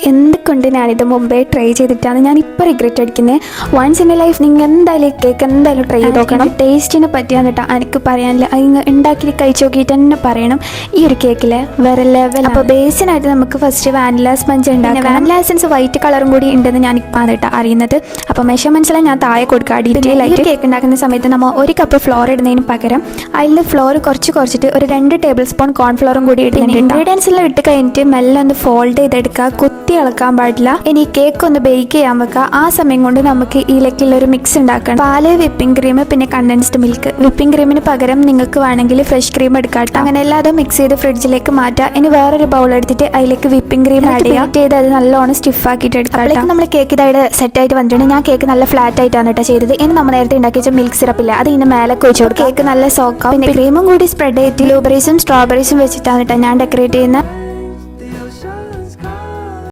എന്തുകൊണ്ട് ഞാനിത് മുമ്പേ ട്രൈ ചെയ്തിട്ടാണ് ഞാനിപ്പോൾ റിഗ്രറ്റ് അടിക്കുന്നത്. വൺസ് ഇൻ എ ലൈഫ് നിങ്ങൾ എന്തായാലും കേക്ക് എന്തായാലും ട്രൈ ചെയ്ത് നോക്കണം. ടേസ്റ്റിനെ പറ്റിയാണ് കേട്ടോ എനിക്ക് പറയാനില്ല. അതിന് ഉണ്ടാക്കി കഴിച്ച് നോക്കിയിട്ട് തന്നെ പറയണം ഈ ഒരു കേക്കിൽ വേറെ ലെവൽ. അപ്പോൾ ബേസിനായിട്ട് നമുക്ക് ഫസ്റ്റ് വാനില സ്പഞ്ച് ഉണ്ടാക്കാം. വാനില എസൻസ് വൈറ്റ് കളറും കൂടി ഉണ്ടെന്ന് ഞാനിപ്പോൾ കേട്ടോ അറിയുന്നത്. അപ്പോൾ മെഷർമെൻറ്റ്സെല്ലാം ഞാൻ താഴെ കൊടുക്കുക. ഡീറ്റെയിലായിട്ട് കേക്ക് ഉണ്ടാക്കുന്ന സമയത്ത് നമ്മൾ 1 കപ്പ് ഫ്ലോർ ഇടുന്നതിന് പകരം അതിൽ ഫ്ലോർ കുറച്ചിട്ട് ഒരു 2 ടേബിൾ സ്പൂൺ കോൺഫ്ലോറും കൂടി ഇടുന്നുണ്ട്. ഇൻഗ്രീഡിയൻസ് എല്ലാം ഇട്ട് കഴിഞ്ഞിട്ട് മെല്ലെ ഒന്ന് ഫോൾഡ് ചെയ്തെടുക്കുക. കുത്തി ഇളക്കാൻ പാടില്ല. ഇനി കേക്ക് ഒന്ന് ബേക്ക് ചെയ്യാൻ വെക്കുക. ആ സമയം കൊണ്ട് നമുക്ക് ഇതിലേക്കുള്ള ഒരു മിക്സ് ഉണ്ടാക്കണം. പാല്, വിപ്പിംഗ് ക്രീം, പിന്നെ കണ്ടൻസ്ഡ് മിൽക്ക്. വിപ്പിംഗ് ക്രീമിന് പകരം നിങ്ങൾക്ക് വേണമെങ്കിൽ ഫ്രഷ് ക്രീം എടുക്കാം. അങ്ങനെ എല്ലാതും മിക്സ് ചെയ്ത് ഫ്രിഡ്ജിലേക്ക് മാറ്റുക. ഇനി വേറൊരു ബൗൾ എടുത്തിട്ട് അതിലേക്ക് വിപ്പിംഗ് ക്രീം ആഡ് ചെയ്ത് അത് നല്ലോണം സ്റ്റിഫ് ആക്കിയിട്ട് എടുക്കാം. നമ്മൾ കേക്ക് ഇതായിട്ട് സെറ്റ് ആയിട്ട് വന്നിട്ടുണ്ട്. ഞാൻ കേക്ക് നല്ല ഫ്ലാറ്റ് ആയിട്ടാണ് കേട്ടോ ചെയ്തത്. ഇനി നമ്മൾ നേരത്തെ ഉണ്ടാക്കി വെച്ച മിൽക്ക് സിറപ്പ് ഇല്ല, അത് ഇതിന് മേലെ ഒഴിച്ചു കൊടുക്കും. കേക്ക് നല്ല സോക്കാവും. പിന്നെ ക്രീമും കൂടി സ്പ്രെഡ് ചെയ്തിട്ട് ബ്ലൂബെറീസും സ്ട്രോബെറീസും വെച്ചിട്ടാണ് കേട്ടോ ഞാൻ ഡെക്കറേറ്റ് ചെയ്യുന്നത്.